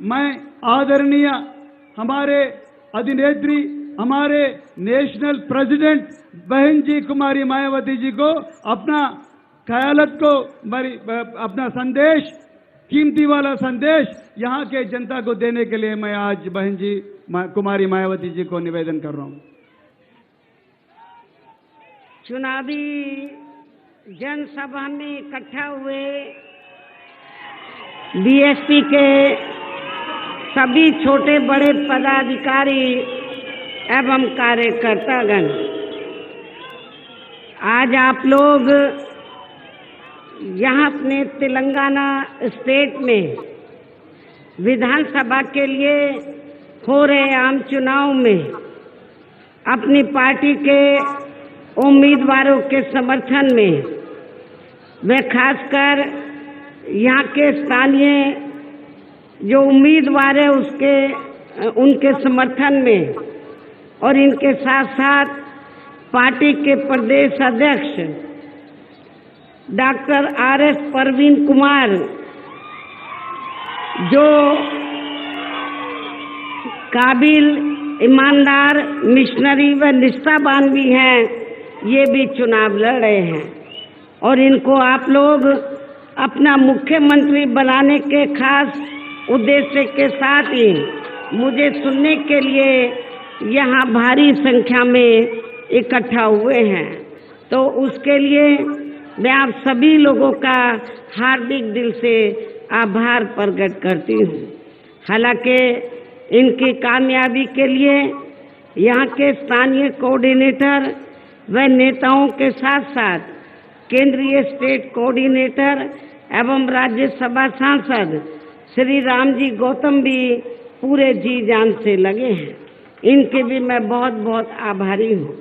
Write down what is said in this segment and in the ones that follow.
मैं आदरणीय हमारे अधिनेत्री, हमारे नेशनल प्रेसिडेंट बहन जी कुमारी मायावती जी को अपना ख्यालत को, अपना संदेश, कीमती वाला संदेश यहाँ के जनता को देने के लिए मैं आज बहन जी कुमारी मायावती जी को निवेदन कर रहा हूँ। चुनावी जनसभा में इकट्ठा हुए बीएसपी के सभी छोटे बड़े पदाधिकारी एवं कार्यकर्तागण, आज आप लोग यहाँ अपने तेलंगाना स्टेट में विधानसभा के लिए हो रहे आम चुनाव में अपनी पार्टी के उम्मीदवारों के समर्थन में व खासकर यहाँ के स्थानीय जो उम्मीदवार है उनके समर्थन में और इनके साथ साथ पार्टी के प्रदेश अध्यक्ष डॉक्टर आर.एस. परवीन कुमार, जो काबिल, ईमानदार, मिशनरी व निष्ठावान भी हैं, ये भी चुनाव लड़ रहे हैं और इनको आप लोग अपना मुख्यमंत्री बनाने के खास उद्देश्य के साथ ही मुझे सुनने के लिए यहाँ भारी संख्या में इकट्ठा हुए हैं। तो उसके लिए मैं आप सभी लोगों का हार्दिक दिल से आभार प्रकट करती हूँ। हालांकि इनकी कामयाबी के लिए यहाँ के स्थानीय कोऑर्डिनेटर व नेताओं के साथ साथ केंद्रीय स्टेट कोऑर्डिनेटर एवं राज्यसभा सांसद श्री रामजी गौतम भी पूरे जी जान से लगे हैं। इनके भी मैं बहुत बहुत आभारी हूँ।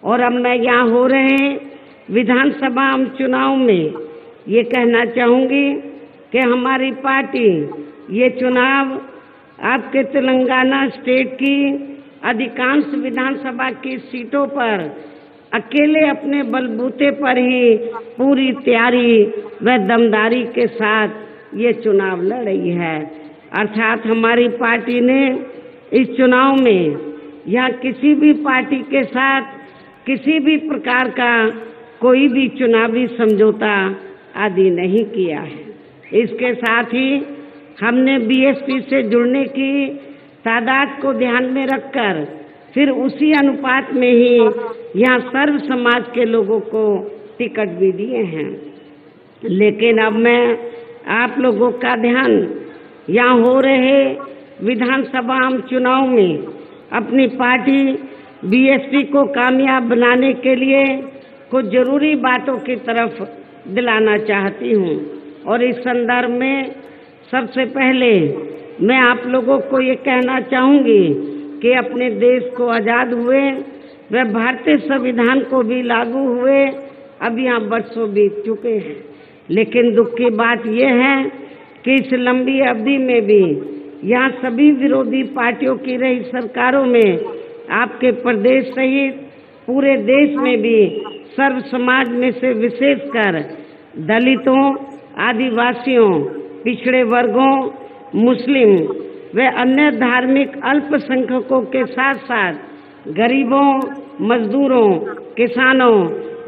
और अब मैं यहाँ हो रहे विधानसभा चुनाव में ये कहना चाहूँगी कि हमारी पार्टी ये चुनाव आपके तेलंगाना स्टेट की अधिकांश विधानसभा की सीटों पर अकेले अपने बलबूते पर ही पूरी तैयारी व दमदारी के साथ ये चुनाव लड़ रही है। अर्थात हमारी पार्टी ने इस चुनाव में यहाँ किसी भी पार्टी के साथ किसी भी प्रकार का कोई भी चुनावी समझौता आदि नहीं किया है। इसके साथ ही हमने बीएसपी से जुड़ने की तादाद को ध्यान में रखकर फिर उसी अनुपात में ही यहाँ सर्व समाज के लोगों को टिकट भी दिए हैं। लेकिन अब मैं आप लोगों का ध्यान यहाँ हो रहे विधानसभा चुनाव में अपनी पार्टी बीएसपी को कामयाब बनाने के लिए कुछ जरूरी बातों की तरफ दिलाना चाहती हूँ। और इस संदर्भ में सबसे पहले मैं आप लोगों को ये कहना चाहूँगी कि अपने देश को आज़ाद हुए व भारतीय संविधान को भी लागू हुए अब यहाँ वर्षों बीत चुके हैं। लेकिन दुख की बात यह है कि इस लंबी अवधि में भी यहाँ सभी विरोधी पार्टियों की रही सरकारों में आपके प्रदेश सहित पूरे देश में भी सर्व समाज में से विशेषकर दलितों, आदिवासियों, पिछड़े वर्गों, मुस्लिम व अन्य धार्मिक अल्पसंख्यकों के साथ साथ गरीबों, मजदूरों, किसानों,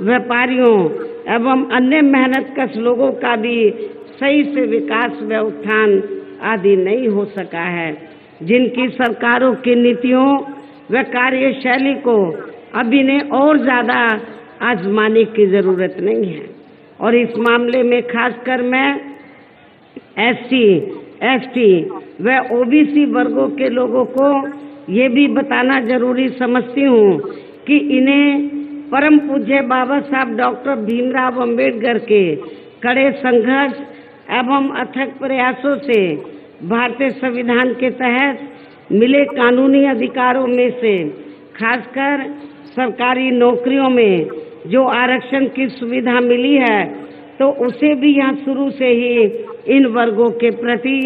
व्यापारियों एवं अन्य मेहनतकश लोगों का भी सही से विकास व उत्थान आदि नहीं हो सका है, जिनकी सरकारों की नीतियों व कार्यशैली को अभी ने और ज़्यादा आजमाने की ज़रूरत नहीं है। और इस मामले में खासकर मैं SC, ST व OBC वर्गों के लोगों को ये भी बताना जरूरी समझती हूँ कि इन्हें परम पूज्य बाबा साहब डॉक्टर भीमराव अंबेडकर के कड़े संघर्ष एवं अथक प्रयासों से भारतीय संविधान के तहत मिले कानूनी अधिकारों में से खासकर सरकारी नौकरियों में जो आरक्षण की सुविधा मिली है, तो उसे भी यहाँ शुरू से ही इन वर्गों के प्रति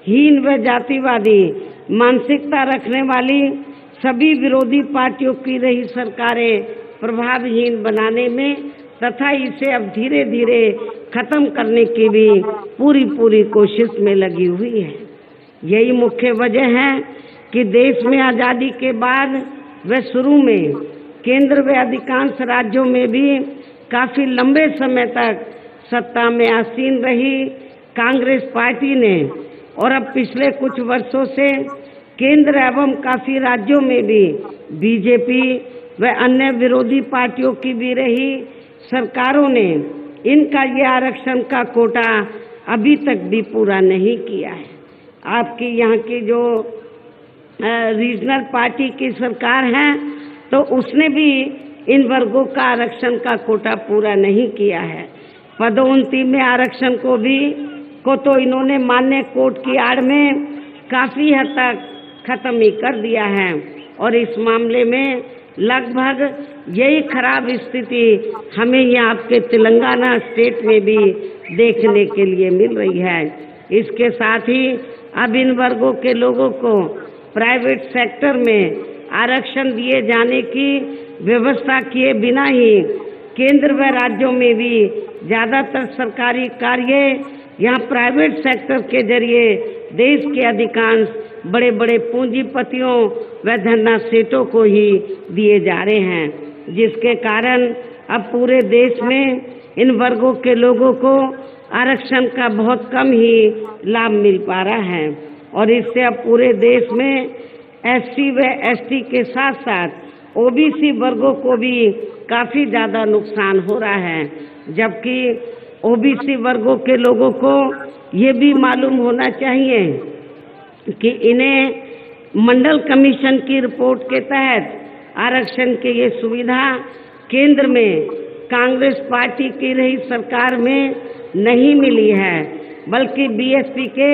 हीन व जातिवादी मानसिकता रखने वाली सभी विरोधी पार्टियों की रही सरकारें प्रभावहीन बनाने में तथा इसे अब धीरे धीरे खत्म करने की भी पूरी कोशिश में लगी हुई है। यही मुख्य वजह है कि देश में आज़ादी के बाद व शुरू में केंद्र व अधिकांश राज्यों में भी काफ़ी लंबे समय तक सत्ता में आसीन रही कांग्रेस पार्टी ने, और अब पिछले कुछ वर्षों से केंद्र एवं काफ़ी राज्यों में भी बीजेपी व अन्य विरोधी पार्टियों की भी रही सरकारों ने इनका ये आरक्षण का कोटा अभी तक भी पूरा नहीं किया है। आपकी यहाँ की जो रीजनल पार्टी की सरकार है तो उसने भी इन वर्गों का आरक्षण का कोटा पूरा नहीं किया है। पदोन्नति में आरक्षण को तो इन्होंने मान्य कोर्ट की आड़ में काफ़ी हद तक खत्म ही कर दिया है, और इस मामले में लगभग यही खराब स्थिति हमें यहाँ आपके तेलंगाना स्टेट में भी देखने के लिए मिल रही है। इसके साथ ही अब इन वर्गों के लोगों को प्राइवेट सेक्टर में आरक्षण दिए जाने की व्यवस्था किए बिना ही केंद्र व राज्यों में भी ज़्यादातर सरकारी कार्य यहाँ प्राइवेट सेक्टर के जरिए देश के अधिकांश बड़े बड़े पूंजीपतियों व धन्ना सेठों को ही दिए जा रहे हैं, जिसके कारण अब पूरे देश में इन वर्गों के लोगों को आरक्षण का बहुत कम ही लाभ मिल पा रहा है, और इससे अब पूरे देश में एससी व एसटी के साथ साथ ओबीसी वर्गों को भी काफ़ी ज़्यादा नुकसान हो रहा है। जबकि ओबीसी वर्गों के लोगों को ये भी मालूम होना चाहिए कि इन्हें मंडल कमीशन की रिपोर्ट के तहत आरक्षण की ये सुविधा केंद्र में कांग्रेस पार्टी की रही सरकार में नहीं मिली है, बल्कि बीएसपी के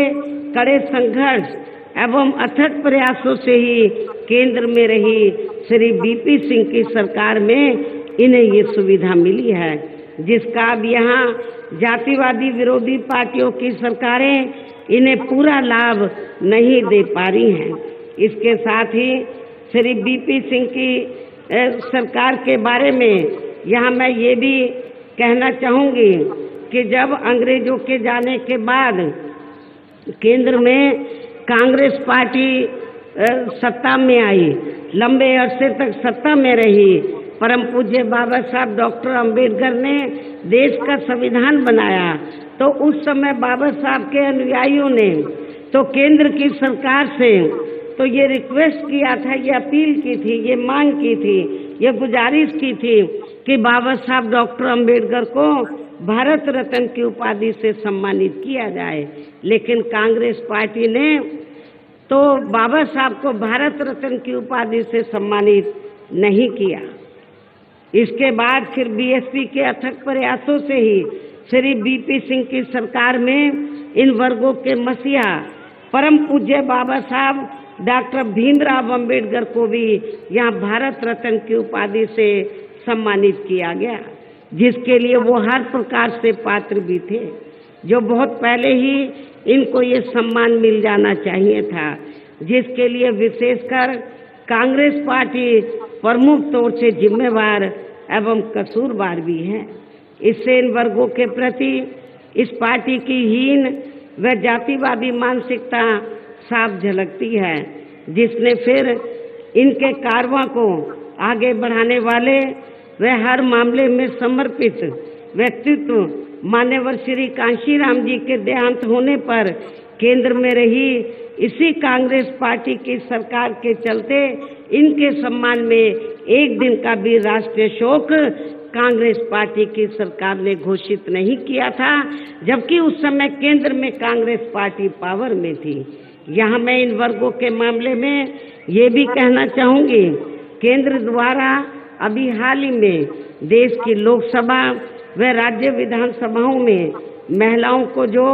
कड़े संघर्ष एवं अथक प्रयासों से ही केंद्र में रही श्री बीपी सिंह की सरकार में इन्हें ये सुविधा मिली है, जिसका अब यहाँ जातिवादी विरोधी पार्टियों की सरकारें इन्हें पूरा लाभ नहीं दे पा रही हैं। इसके साथ ही श्री बीपी सिंह की सरकार के बारे में यहाँ मैं ये भी कहना चाहूँगी कि जब अंग्रेजों के जाने के बाद केंद्र में कांग्रेस पार्टी सत्ता में आई, लंबे अरसे तक सत्ता में रही, परम पूज्य बाबा साहब डॉक्टर अंबेडकर ने देश का संविधान बनाया, तो उस समय बाबा साहब के अनुयायियों ने तो केंद्र की सरकार से तो ये रिक्वेस्ट किया था, ये अपील की थी, ये मांग की थी, ये गुजारिश की थी कि बाबा साहब डॉक्टर अंबेडकर को भारत रत्न की उपाधि से सम्मानित किया जाए, लेकिन कांग्रेस पार्टी ने तो बाबा साहब को भारत रत्न की उपाधि से सम्मानित नहीं किया। इसके बाद फिर बीएसपी के अथक प्रयासों से ही श्री बीपी सिंह की सरकार में इन वर्गों के मसीहा परम पूज्य बाबा साहब डॉक्टर भीमराव अंबेडकर को भी यहाँ भारत रत्न की उपाधि से सम्मानित किया गया, जिसके लिए वो हर प्रकार से पात्र भी थे, जो बहुत पहले ही इनको ये सम्मान मिल जाना चाहिए था, जिसके लिए विशेषकर कांग्रेस पार्टी प्रमुख तौर से जिम्मेवार एवं कसूरवार भी है। इससे इन वर्गों के प्रति इस पार्टी की हीन व जातिवादी मानसिकता साफ झलकती है, जिसने फिर इनके कारवां को आगे बढ़ाने वाले व हर मामले में समर्पित व्यक्तित्व मान्यवर श्री कांशीराम जी के देहांत होने पर केंद्र में रही इसी कांग्रेस पार्टी की सरकार के चलते इनके सम्मान में एक दिन का भी राष्ट्रीय शोक कांग्रेस पार्टी की सरकार ने घोषित नहीं किया था, जबकि उस समय केंद्र में कांग्रेस पार्टी पावर में थी। यहाँ मैं इन वर्गों के मामले में ये भी कहना चाहूँगी, केंद्र द्वारा अभी हाल ही में देश की लोकसभा व राज्य विधानसभाओं में महिलाओं को जो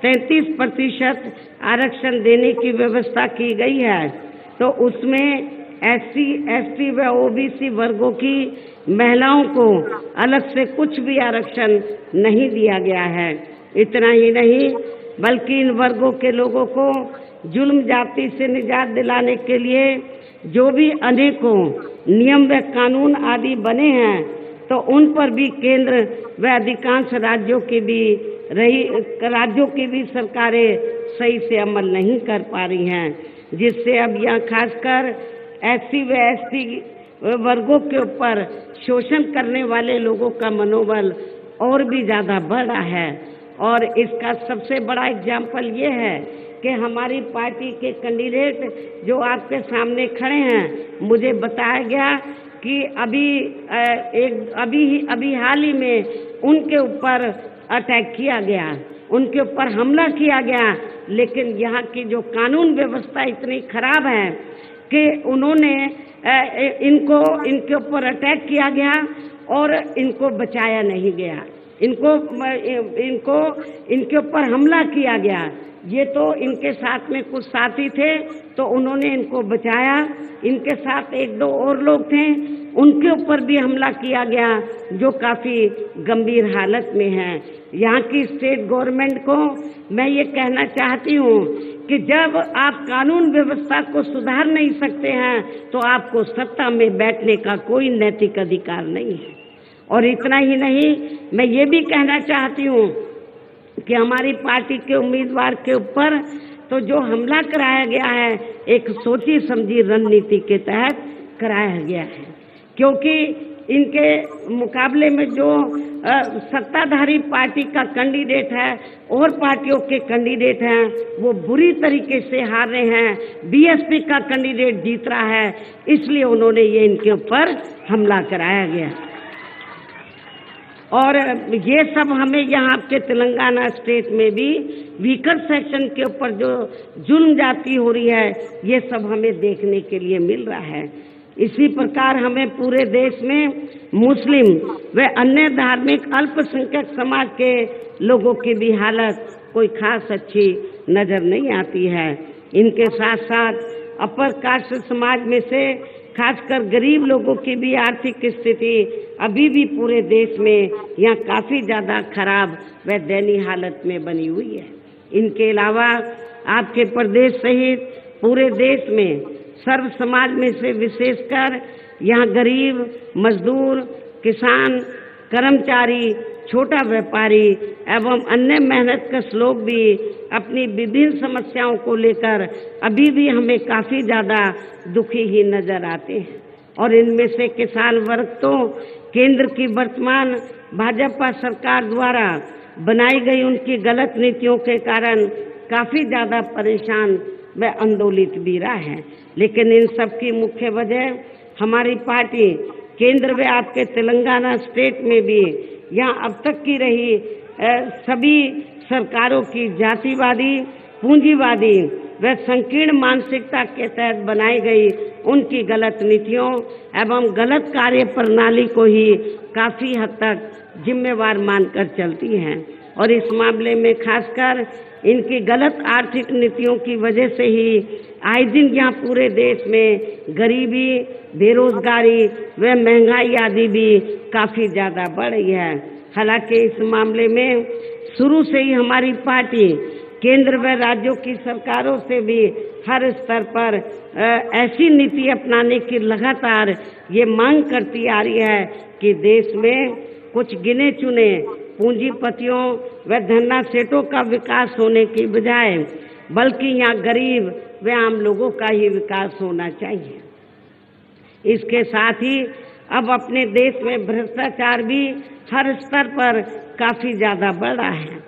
33% आरक्षण देने की व्यवस्था की गई है, तो उसमें एससी, एसटी व ओबीसी वर्गों की महिलाओं को अलग से कुछ भी आरक्षण नहीं दिया गया है। इतना ही नहीं, बल्कि इन वर्गों के लोगों को जुल्म जाति से निजात दिलाने के लिए जो भी अनेकों नियम व कानून आदि बने हैं, तो उन पर भी केंद्र व अधिकांश राज्यों की भी सरकारें सही से अमल नहीं कर पा रही हैं, जिससे अब यहाँ खासकर SC व ST वर्गों के ऊपर शोषण करने वाले लोगों का मनोबल और भी ज़्यादा बढ़ा है। और इसका सबसे बड़ा एग्जाम्पल ये है कि हमारी पार्टी के कैंडिडेट जो आपके सामने खड़े हैं, मुझे बताया गया कि अभी हाल ही में उनके ऊपर अटैक किया गया, उनके ऊपर हमला किया गया, लेकिन यहाँ की जो कानून व्यवस्था इतनी खराब है कि उन्होंने इनके ऊपर अटैक किया गया और इनको बचाया नहीं गया, इनके ऊपर हमला किया गया। ये तो इनके साथ में कुछ साथी थे तो उन्होंने इनको बचाया, इनके साथ एक दो और लोग थे, उनके ऊपर भी हमला किया गया जो काफ़ी गंभीर हालत में हैं। यहाँ की स्टेट गवर्नमेंट को मैं ये कहना चाहती हूँ कि जब आप कानून व्यवस्था को सुधार नहीं सकते हैं तो आपको सत्ता में बैठने का कोई नैतिक अधिकार नहीं है। और इतना ही नहीं, मैं ये भी कहना चाहती हूँ कि हमारी पार्टी के उम्मीदवार के ऊपर तो जो हमला कराया गया है एक सोची समझी रणनीति के तहत कराया गया है, क्योंकि इनके मुकाबले में जो सत्ताधारी पार्टी का कैंडिडेट है और पार्टियों के कैंडिडेट हैं वो बुरी तरीके से हार रहे हैं। BSP का कैंडिडेट जीत रहा है, इसलिए उन्होंने ये इनके ऊपर हमला कराया गया। और ये सब हमें यहाँ आपके तेलंगाना स्टेट में भी वीकर सेक्शन के ऊपर जो जुल्म जाती हो रही है, ये सब हमें देखने के लिए मिल रहा है। इसी प्रकार हमें पूरे देश में मुस्लिम व अन्य धार्मिक अल्पसंख्यक समाज के लोगों की भी हालत कोई खास अच्छी नजर नहीं आती है। इनके साथ साथ अपर कास्ट समाज में से खासकर गरीब लोगों की भी आर्थिक स्थिति अभी भी पूरे देश में यहाँ काफ़ी ज़्यादा खराब व दयनीय हालत में बनी हुई है। इनके अलावा आपके प्रदेश सहित पूरे देश में सर्व समाज में से विशेषकर यहाँ गरीब, मजदूर, किसान, कर्मचारी, छोटा व्यापारी एवं अन्य मेहनतकश लोग भी अपनी विभिन्न समस्याओं को लेकर अभी भी हमें काफ़ी ज़्यादा दुखी ही नजर आते हैं। और इनमें से किसान वर्ग तो केंद्र की वर्तमान भाजपा सरकार द्वारा बनाई गई उनकी गलत नीतियों के कारण काफ़ी ज़्यादा परेशान व आंदोलित भी रहा है। लेकिन इन सब की मुख्य वजह हमारी पार्टी केंद्र व आपके तेलंगाना स्टेट में भी यहाँ अब तक की रही सभी सरकारों की जातिवादी, पूंजीवादी व संकीर्ण मानसिकता के तहत बनाई गई उनकी गलत नीतियों एवं गलत कार्य प्रणाली को ही काफ़ी हद तक जिम्मेवार मानकर चलती हैं। और इस मामले में खासकर इनकी गलत आर्थिक नीतियों की वजह से ही आए दिन यहाँ पूरे देश में गरीबी, बेरोजगारी व महंगाई आदि भी काफ़ी ज़्यादा बढ़ रही है। हालांकि इस मामले में शुरू से ही हमारी पार्टी केंद्र व राज्यों की सरकारों से भी हर स्तर पर ऐसी नीति अपनाने की लगातार ये मांग करती आ रही है कि देश में कुछ गिने चुने पूंजीपतियों व धन्ना सेठों का विकास होने की बजाय बल्कि यहाँ गरीब व आम लोगों का ही विकास होना चाहिए। इसके साथ ही अब अपने देश में भ्रष्टाचार भी हर स्तर पर काफ़ी ज़्यादा बढ़ रहा है,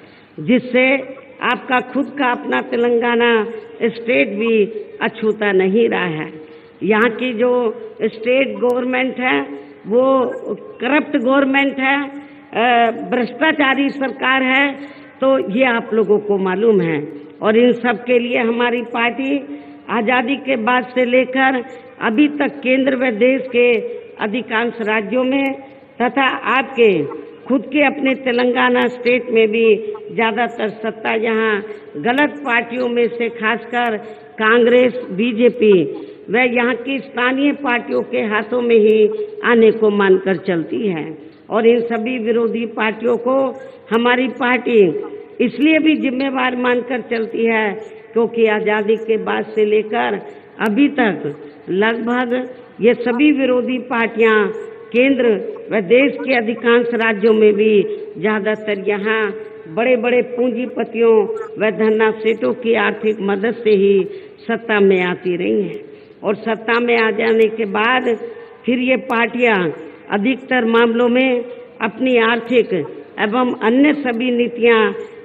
जिससे आपका खुद का अपना तेलंगाना स्टेट भी अछूता नहीं रहा है। यहाँ की जो स्टेट गवर्नमेंट है वो करप्ट गवर्नमेंट है, भ्रष्टाचारी सरकार है, तो ये आप लोगों को मालूम है। और इन सब के लिए हमारी पार्टी आज़ादी के बाद से लेकर अभी तक केंद्र व देश के अधिकांश राज्यों में तथा आपके खुद के अपने तेलंगाना स्टेट में भी ज़्यादातर सत्ता यहाँ गलत पार्टियों में से खासकर कांग्रेस, बीजेपी व यहाँ की स्थानीय पार्टियों के हाथों में ही आने को मानकर चलती है। और इन सभी विरोधी पार्टियों को हमारी पार्टी इसलिए भी जिम्मेवार मानकर चलती है क्योंकि आज़ादी के बाद से लेकर अभी तक लगभग ये सभी विरोधी पार्टियां केंद्र व देश के अधिकांश राज्यों में भी ज़्यादातर यहाँ बड़े बड़े पूंजीपतियों व धन्ना सेठों की आर्थिक मदद से ही सत्ता में आती रही हैं। और सत्ता में आ जाने के बाद फिर ये पार्टियां अधिकतर मामलों में अपनी आर्थिक एवं अन्य सभी नीतियां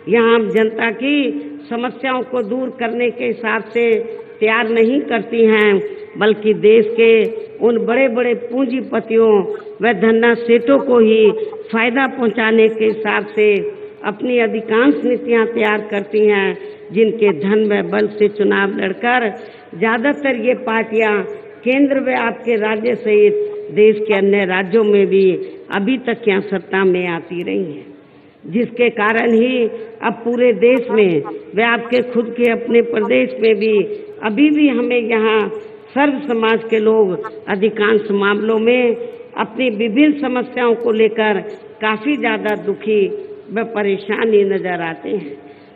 यहाँ जनता की समस्याओं को दूर करने के हिसाब से तैयार नहीं करती हैं, बल्कि देश के उन बड़े बड़े पूंजीपतियों व धन्ना सेठों को ही फायदा पहुंचाने के हिसाब से अपनी अधिकांश नीतियां तैयार करती हैं, जिनके धन व बल से चुनाव लड़कर ज्यादातर ये पार्टियां केंद्र व आपके राज्य सहित देश के अन्य राज्यों में भी अभी तक यहाँ सत्ता में आती रही हैं, जिसके कारण ही अब पूरे देश में व आपके खुद के अपने प्रदेश में भी अभी भी हमें यहाँ सर्व समाज के लोग अधिकांश मामलों में अपनी विभिन्न समस्याओं को लेकर काफी ज्यादा दुखी व परेशान ही नजर आते हैं,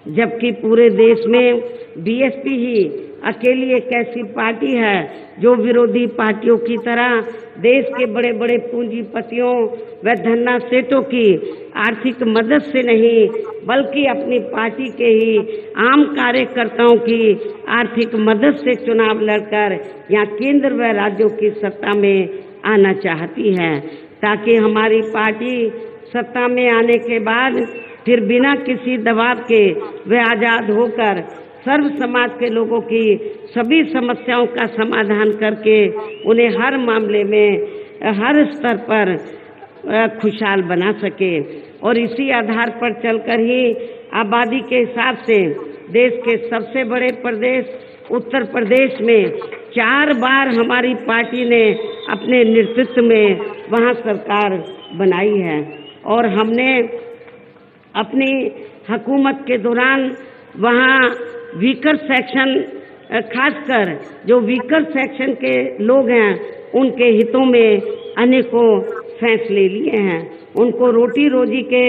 जबकि पूरे देश में बीएसपी ही अकेली एक ऐसी पार्टी है जो विरोधी पार्टियों की तरह देश के बड़े बड़े पूंजीपतियों व धन्ना सेठों की आर्थिक मदद से नहीं, बल्कि अपनी पार्टी के ही आम कार्यकर्ताओं की आर्थिक मदद से चुनाव लड़कर यहाँ केंद्र व राज्यों की सत्ता में आना चाहती है, ताकि हमारी पार्टी सत्ता में आने के बाद फिर बिना किसी दबाव के वे आजाद होकर सर्व समाज के लोगों की सभी समस्याओं का समाधान करके उन्हें हर मामले में हर स्तर पर खुशहाल बना सके। और इसी आधार पर चलकर ही आबादी के हिसाब से देश के सबसे बड़े प्रदेश उत्तर प्रदेश में 4 बार हमारी पार्टी ने अपने नेतृत्व में वहाँ सरकार बनाई है। और हमने अपनी हुकूमत के दौरान वहाँ वीकर सेक्शन, खासकर जो वीकर सेक्शन के लोग हैं उनके हितों में अनेकों फैसले लिए हैं, उनको रोटी रोजी के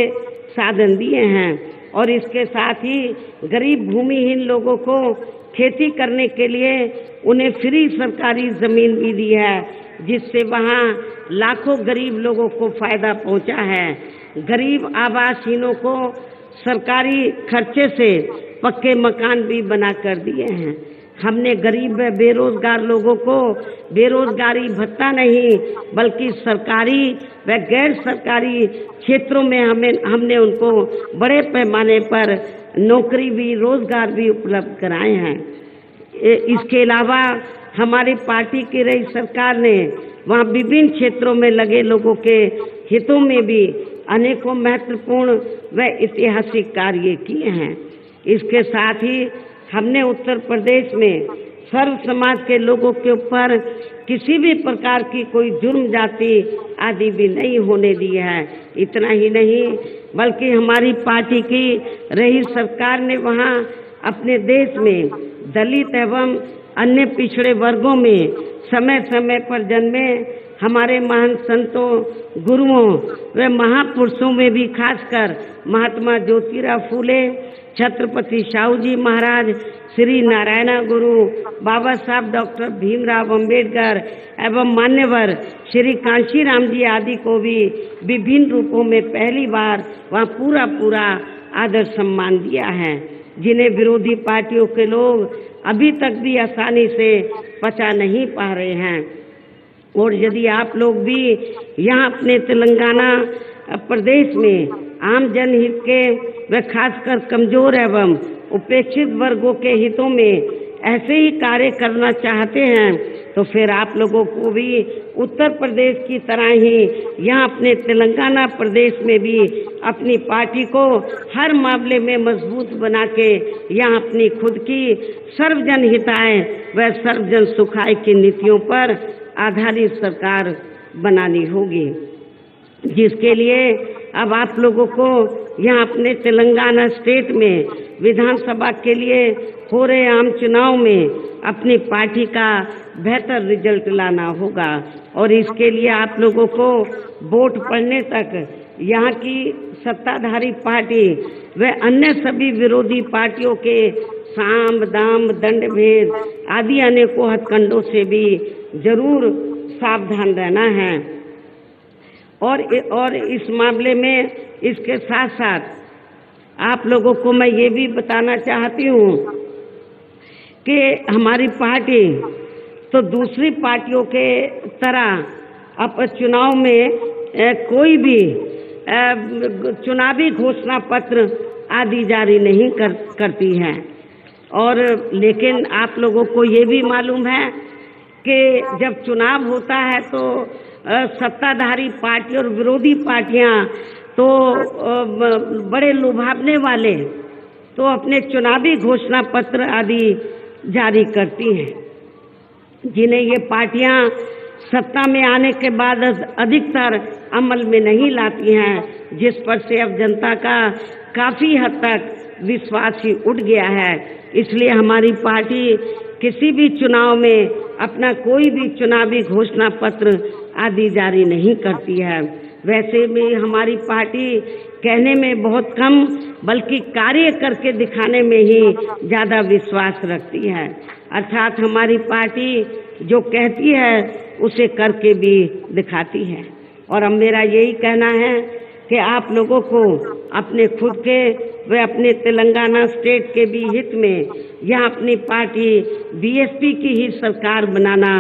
साधन दिए हैं। और इसके साथ ही गरीब भूमिहीन लोगों को खेती करने के लिए उन्हें फ्री सरकारी जमीन भी दी है, जिससे वहाँ लाखों गरीब लोगों को फायदा पहुँचा है। गरीब आवासहीनों को सरकारी खर्चे से पक्के मकान भी बना कर दिए हैं। हमने गरीब व बेरोजगार लोगों को बेरोजगारी भत्ता नहीं, बल्कि सरकारी व गैर सरकारी क्षेत्रों में हमने उनको बड़े पैमाने पर नौकरी भी रोजगार भी उपलब्ध कराए हैं। इसके अलावा हमारी पार्टी की रही सरकार ने वहाँ विभिन्न क्षेत्रों में लगे लोगों के हितों में भी अनेकों महत्वपूर्ण व ऐतिहासिक कार्य किए हैं। इसके साथ ही हमने उत्तर प्रदेश में सर्व समाज के लोगों के ऊपर किसी भी प्रकार की कोई जुर्म जाति आदि भी नहीं होने दी है। इतना ही नहीं, बल्कि हमारी पार्टी की रही सरकार ने वहाँ अपने देश में दलित एवं अन्य पिछड़े वर्गों में समय समय पर जन्मे हमारे महान संतों, गुरुओं व महापुरुषों में भी खासकर महात्मा ज्योतिराव फूले, छत्रपति शाहू जी महाराज, श्री नारायण गुरु, बाबा साहब डॉक्टर भीमराव अंबेडकर एवं मान्यवर श्री कांशीराम जी आदि को भी विभिन्न रूपों में पहली बार वहाँ पूरा आदर सम्मान दिया है, जिन्हें विरोधी पार्टियों के लोग अभी तक भी आसानी से पचा नहीं पा रहे हैं। और यदि आप लोग भी यहाँ अपने तेलंगाना प्रदेश में आम जनहित के व खासकर कमजोर एवं उपेक्षित वर्गों के हितों में ऐसे ही कार्य करना चाहते हैं, तो फिर आप लोगों को भी उत्तर प्रदेश की तरह ही यहाँ अपने तेलंगाना प्रदेश में भी अपनी पार्टी को हर मामले में मजबूत बना के यहाँ अपनी खुद की सर्वजन हिताय व सर्वजन सुखाय की नीतियों पर आधारित सरकार बनानी होगी, जिसके लिए अब आप लोगों को यहाँ अपने तेलंगाना स्टेट में विधानसभा के लिए हो रहे आम चुनाव में अपनी पार्टी का बेहतर रिजल्ट लाना होगा। और इसके लिए आप लोगों को वोट पड़ने तक यहाँ की सत्ताधारी पार्टी व अन्य सभी विरोधी पार्टियों के साम दाम दंड भेद आदि अनेकों हथकंडों से भी जरूर सावधान रहना है। और इस मामले में इसके साथ साथ आप लोगों को मैं ये भी बताना चाहती हूँ कि हमारी पार्टी तो दूसरी पार्टियों के तरह अब चुनाव में कोई भी चुनावी घोषणा पत्र आदि जारी नहीं करती है। और लेकिन आप लोगों को ये भी मालूम है कि जब चुनाव होता है तो सत्ताधारी पार्टी और विरोधी पार्टियां तो बड़े लुभावने वाले तो अपने चुनावी घोषणा पत्र आदि जारी करती हैं, जिन्हें ये पार्टियां सत्ता में आने के बाद अधिकतर अमल में नहीं लाती हैं, जिस पर से अब जनता का काफी हद तक विश्वास ही उठ गया है। इसलिए हमारी पार्टी किसी भी चुनाव में अपना कोई भी चुनावी घोषणा पत्र आदि जारी नहीं करती है। वैसे भी हमारी पार्टी कहने में बहुत कम बल्कि कार्य करके दिखाने में ही ज़्यादा विश्वास रखती है। अर्थात हमारी पार्टी जो कहती है उसे करके भी दिखाती है। और अब मेरा यही कहना है कि आप लोगों को अपने खुद के व अपने तेलंगाना स्टेट के भी हित में यह अपनी पार्टी बीएसपी की ही सरकार बनाना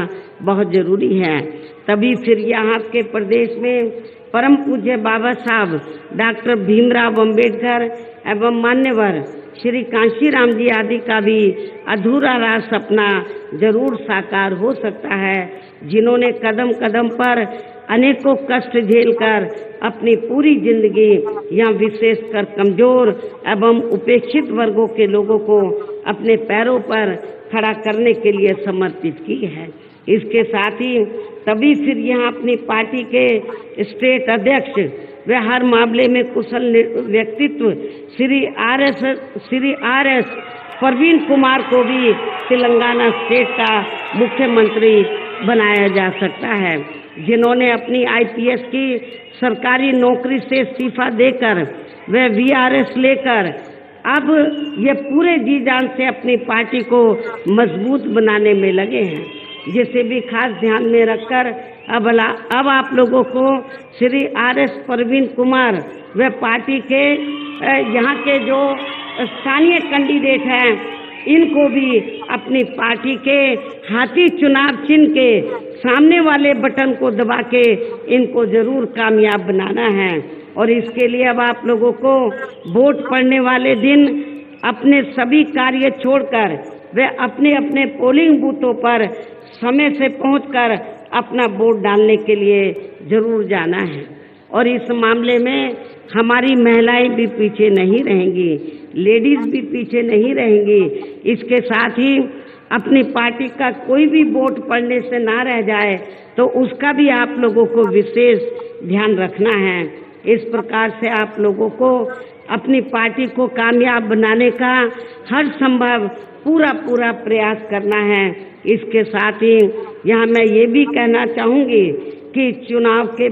बहुत जरूरी है। तभी फिर यहाँ के प्रदेश में परम पूज्य बाबा साहब डॉक्टर भीमराव अंबेडकर एवं मान्यवर श्री कांशीराम जी आदि का भी अधूरा रहा सपना जरूर साकार हो सकता है, जिन्होंने कदम कदम पर अनेकों कष्ट झेलकर अपनी पूरी जिंदगी या विशेषकर कमजोर एवं उपेक्षित वर्गों के लोगों को अपने पैरों पर खड़ा करने के लिए समर्पित की है। इसके साथ ही तभी फिर यहाँ अपनी पार्टी के स्टेट अध्यक्ष व हर मामले में कुशल व्यक्तित्व श्री आर एस परवीन कुमार को भी तेलंगाना स्टेट का मुख्यमंत्री बनाया जा सकता है, जिन्होंने अपनी आईपीएस की सरकारी नौकरी से इस्तीफा देकर वे वीआरएस लेकर अब ये पूरे जी जान से अपनी पार्टी को मजबूत बनाने में लगे हैं, जिसे भी खास ध्यान में रखकर अब आप लोगों को श्री आर.एस. परवीन कुमार व पार्टी के यहाँ के जो स्थानीय कैंडिडेट हैं इनको भी अपनी पार्टी के हाथी चुनाव चिन्ह के सामने वाले बटन को दबा के इनको जरूर कामयाब बनाना है। और इसके लिए अब आप लोगों को वोट पड़ने वाले दिन अपने सभी कार्य छोड़कर वे अपने अपने पोलिंग बूथों पर समय से पहुंचकर अपना वोट डालने के लिए जरूर जाना है। और इस मामले में हमारी महिलाएं भी पीछे नहीं रहेंगी, लेडीज भी पीछे नहीं रहेंगी। इसके साथ ही अपनी पार्टी का कोई भी वोट पड़ने से ना रह जाए तो उसका भी आप लोगों को विशेष ध्यान रखना है। इस प्रकार से आप लोगों को अपनी पार्टी को कामयाब बनाने का हर संभव पूरा प्रयास करना है। इसके साथ ही यहाँ मैं ये भी कहना चाहूँगी कि इस चुनाव के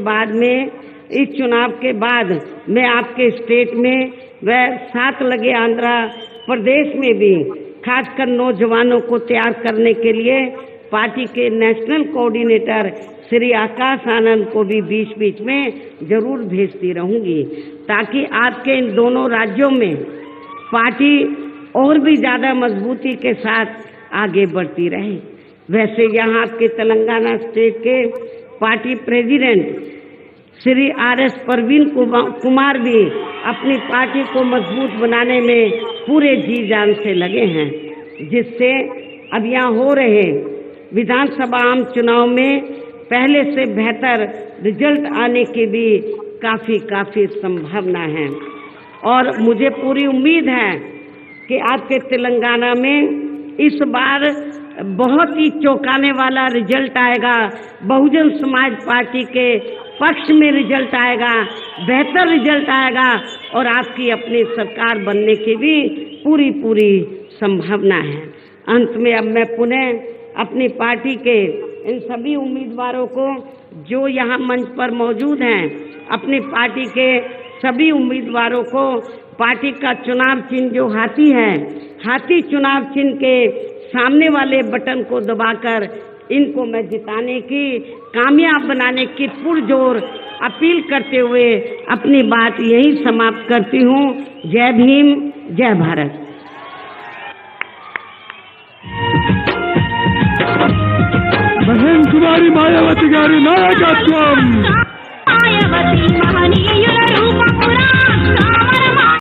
बाद मैं आपके स्टेट में व साथ लगे आंध्र प्रदेश में भी खासकर नौजवानों को तैयार करने के लिए पार्टी के नेशनल कोऑर्डिनेटर श्री आकाश आनंद को भी बीच में जरूर भेजती रहूंगी, ताकि आपके इन दोनों राज्यों में पार्टी और भी ज़्यादा मजबूती के साथ आगे बढ़ती रहे। वैसे यहाँ आपके तेलंगाना स्टेट के party president Shri RS. Parveen Kumar भी अपनी पार्टी को मजबूत बनाने में पूरे जी जान से लगे हैं, जिससे अब यहाँ हो रहे विधानसभा आम चुनाव में पहले से बेहतर रिजल्ट आने की भी काफी संभावना है। और मुझे पूरी उम्मीद है कि आपके तेलंगाना में इस बार बहुत ही चौंकाने वाला रिजल्ट आएगा। बहुजन समाज पार्टी के पक्ष में रिजल्ट आएगा, बेहतर रिजल्ट आएगा और आपकी अपनी सरकार बनने की भी पूरी संभावना है। अंत में अब मैं पुनः अपनी पार्टी के इन सभी उम्मीदवारों को जो यहाँ मंच पर मौजूद हैं, अपनी पार्टी के सभी उम्मीदवारों को पार्टी का चुनाव चिन्ह जो हाथी है, हाथी चुनाव चिन्ह के सामने वाले बटन को दबाकर इनको मैं जिताने की, कामयाब बनाने की पुरजोर अपील करते हुए अपनी बात यही समाप्त करती हूँ। जय भीम, जय भारत। बहन कुमारी मायावती गारी नायकत्वम। मायावती महनी